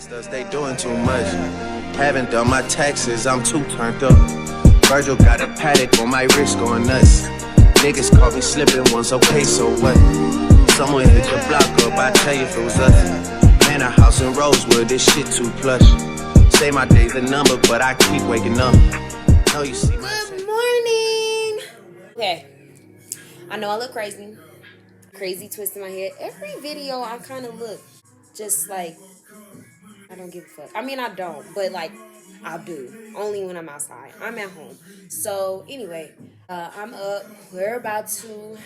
against us, they doing too much. Haven't done my taxes, I'm too turned up. Virgil got a paddock on my wrist going nuts. Niggas caught me slipping once, okay, so what? Someone hit your block up, I tell you if it was us. Man, a house in Rosewood, this shit too plush. Say my day's a number, but I keep waking up. No, you see my Good morning. Okay, I know I look crazy. Crazy twist in my head. Every video I kind of look just like I don't give a fuck. I mean, I don't, but like I do. Only when I'm outside. I'm at home. So anyway, I'm up. We're about to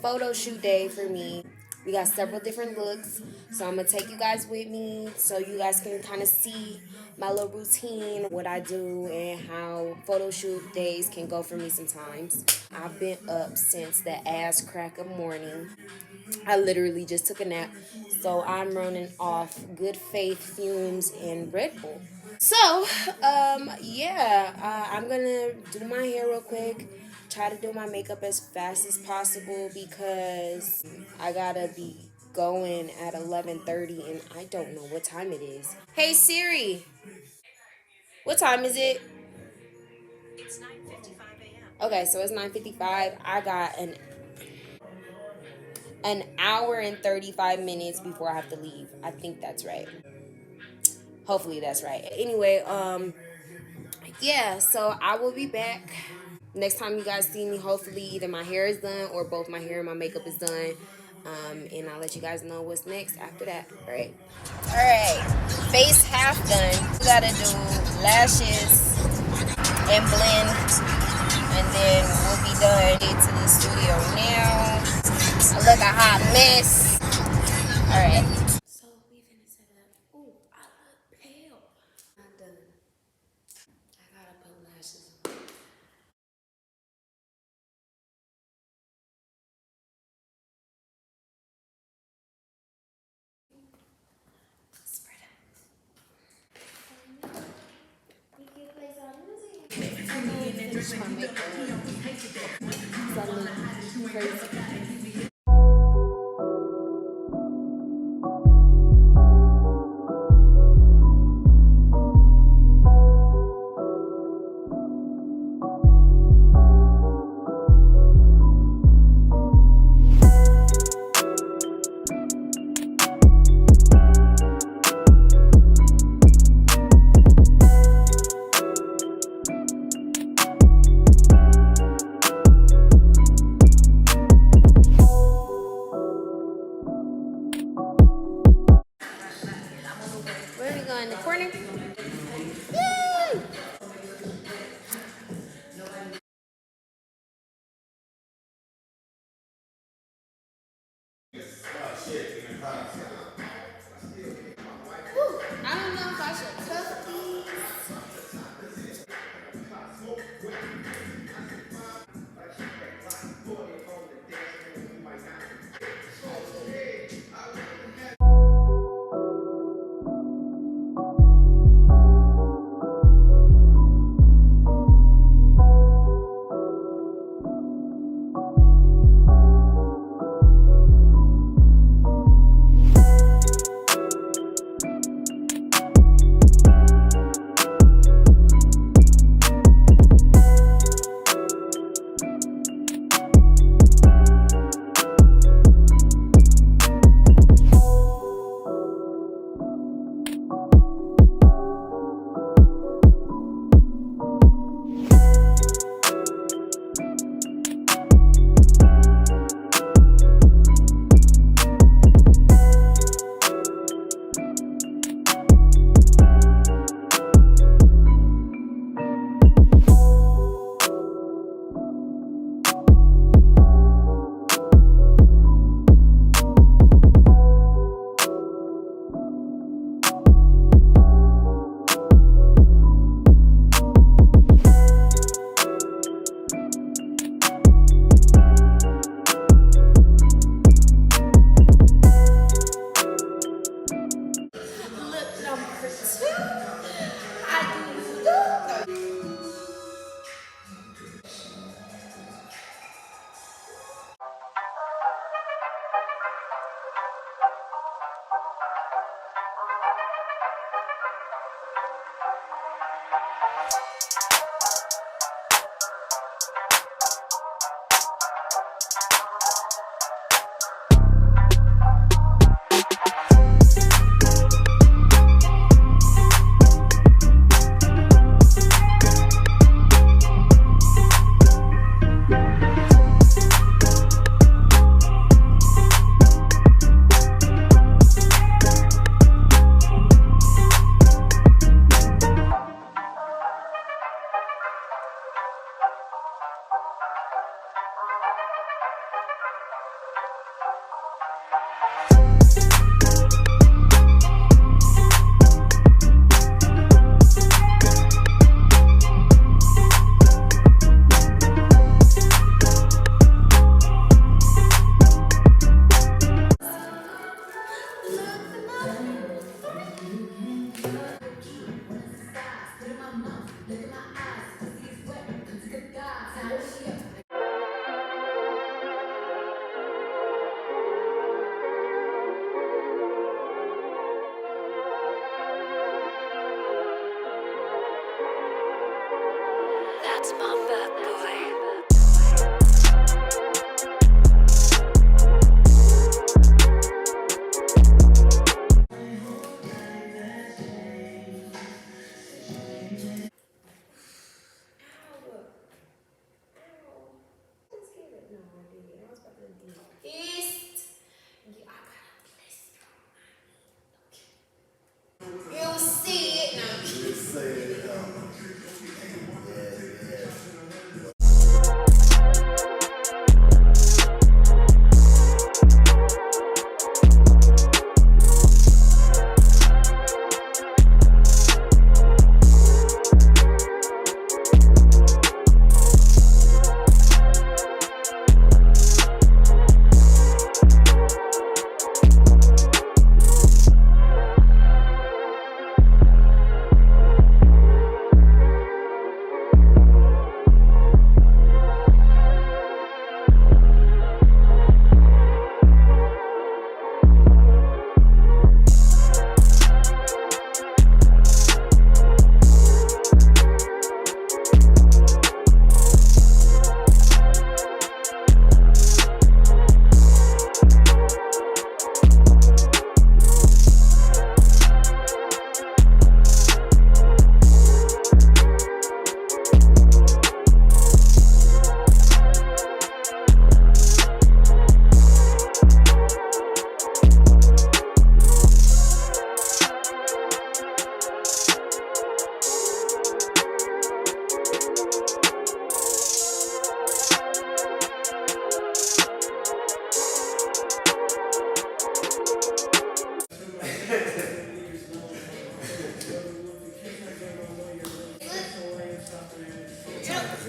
photo shoot day for me. We got several different looks, so I'm gonna take you guys with me so you guys can kind of see my little routine, what I do, and how photo shoot days can go for me sometimes. I've been up since the ass crack of morning. I literally just took a nap, so I'm running off good faith fumes and Red Bull. So, I'm gonna do my hair real quick. Try to do my makeup as fast as possible because I gotta be going at 11:30 and I don't know what time it is. Hey Siri, what time is it? It's 9:55 a.m. Okay, so it's 9:55. I got an hour and 35 minutes before I have to leave. I think that's right. Hopefully that's right. Anyway, yeah, so I will be back. Next time you guys see me, hopefully either my hair is done or both my hair and my makeup is done. And I'll let you guys know what's next after that. Alright, face half done. We gotta do lashes and blend, and then we'll be done. Get to the studio now. I look a hot mess. Alright. So we finna set it up. Ooh, I look pale. Not done. I gotta put lashes on. Spread out. I'm gonna finish my makeup. So I look crazy. Where are we going? The corner? Yay! Whew, I don't know if I should tuck these. That's my bad boy. You'll see it now.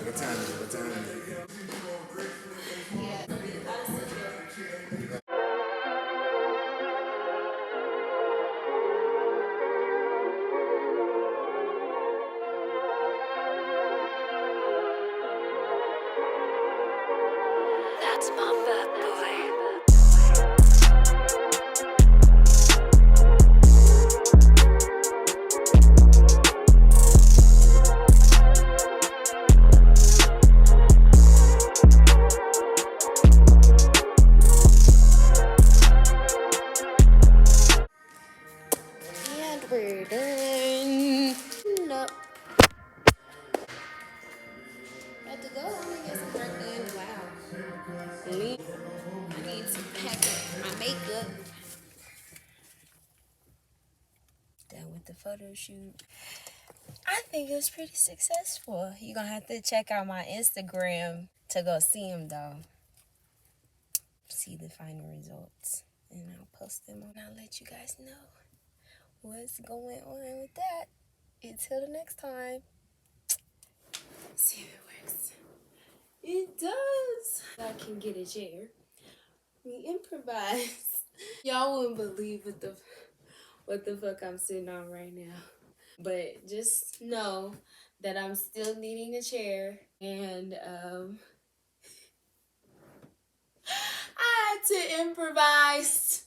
What time is it? What time is it? That's my bad boy. And we're done. No. Got to go. I'm gonna get some work done. Wow. Lian, I need to pack up my makeup. Done with the photo shoot. I think it was pretty successful. You're gonna have to check out my Instagram to go see them though. See the final results. And I'll post them and I'll let you guys know what's going on with that. Until the next time. See if it works. It does. I can get a chair. We improvise. Y'all wouldn't believe what the fuck I'm sitting on right now. But just know that I'm still needing a chair, and I had to improvise.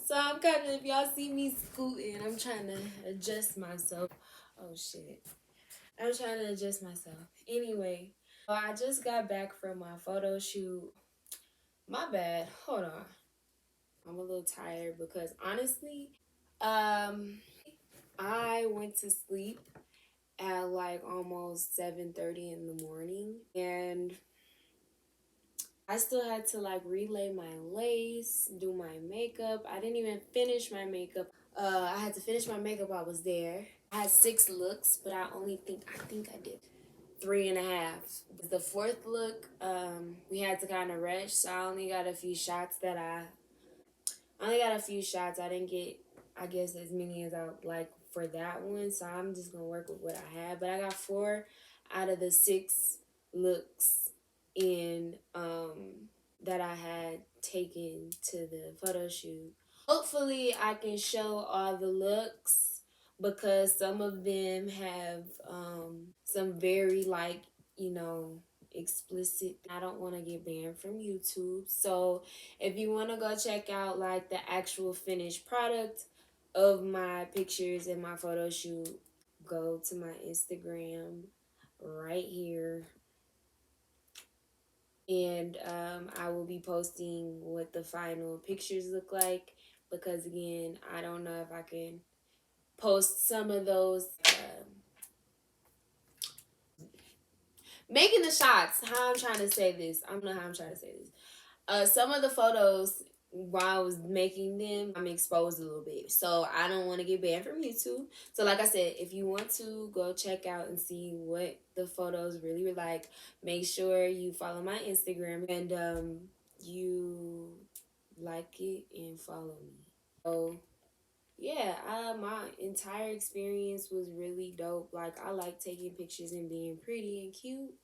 So I'm kind of, if y'all see me scooting, I'm trying to adjust myself. Oh shit. I'm trying to adjust myself. Anyway, I just got back from my photo shoot. My bad. Hold on. I'm a little tired because honestly, I went to sleep at like almost 7:30 in the morning, and I still had to like relay my lace, do my makeup. I didn't even finish my makeup. I had to finish my makeup. I was there. I had 6 looks, but I think I did 3.5. The fourth look, we had to kind of rush, so I only got a few shots I didn't get, I guess, as many as I would like for that one. So I'm just gonna work with what I had. But I got 4 out of the 6 looks in that I had taken to the photo shoot. Hopefully I can show all the looks because some of them have some very like, you know, explicit. I don't want to get banned from YouTube. So if you want to go check out like the actual finished product of my pictures and my photo shoot, go to my Instagram right here. And I will be posting what the final pictures look like because again, I don't know if I can post some of those. Making the shots, how I'm trying to say this. I don't know how I'm trying to say this. Some of the photos while I was making them, I'm exposed a little bit. So I don't want to get banned from YouTube. So like I said, if you want to go check out and see what the photos really were like, make sure you follow my Instagram and you like it and follow me. So yeah, my entire experience was really dope. Like, I like taking pictures and being pretty and cute.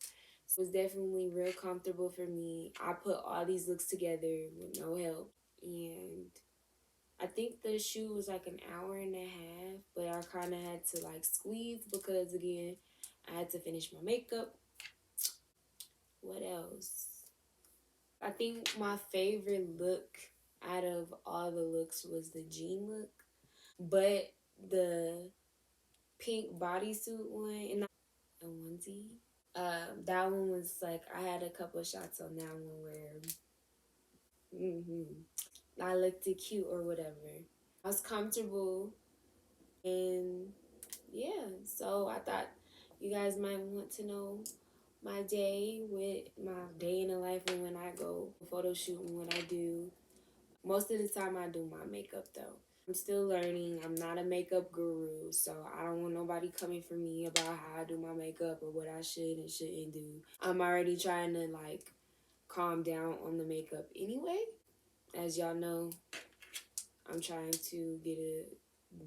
So it was definitely real comfortable for me. I put all these looks together with no help. And I think the shoot was like an hour and a half, but I kind of had to like squeeze because again, I had to finish my makeup. What else? I think my favorite look out of all the looks was the jean look. But the pink bodysuit one and a onesie, that one was like, I had a couple of shots on that one where I looked cute or whatever. I was comfortable and yeah, so I thought you guys might want to know my day in the life and when I go photo shoot and what I do. Most of the time I do my makeup though. I'm still learning. I'm not a makeup guru, so I don't want nobody coming for me about how I do my makeup or what I should and shouldn't do. I'm already trying to like calm down on the makeup anyway. As y'all know, I'm trying to get a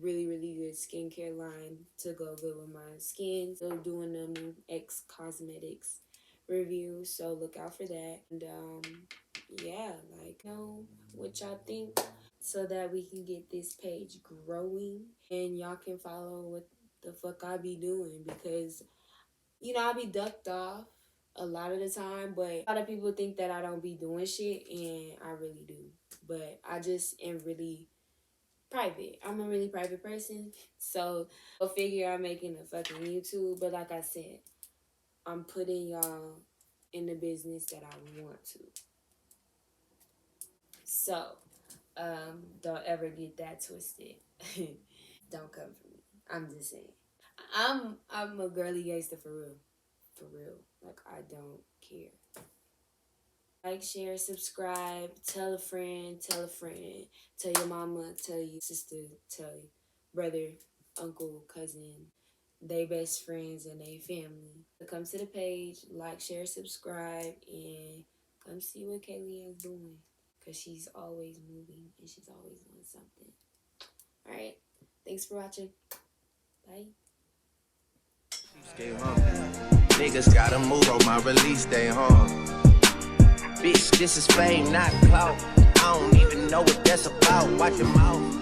really, really good skincare line to go good with my skin. Still doing the new X Cosmetics review, so look out for that. And yeah, like, know what y'all think so that we can get this page growing and y'all can follow what the fuck I be doing because, you know, I be ducked off a lot of the time, but a lot of people think that I don't be doing shit and I really do. But I just am really private. I'm a really private person. So go figure I'm making a fucking YouTube. But like I said, I'm putting y'all in the business that I want to. So, don't ever get that twisted. Don't come for me. I'm just saying. I'm a girly gangster for real. For real. Like, I don't care. Like, share, subscribe, tell a friend, tell your mama, tell your sister, tell your brother, uncle, cousin, they best friends and they family. So come to the page, like, share, subscribe, and come see what Lian's doing. Because she's always moving and she's always doing something. Alright, thanks for watching. Bye. Niggas gotta move on my release day, huh? Bitch, this is fame, not clout. I don't even know what that's about. Watch your mouth.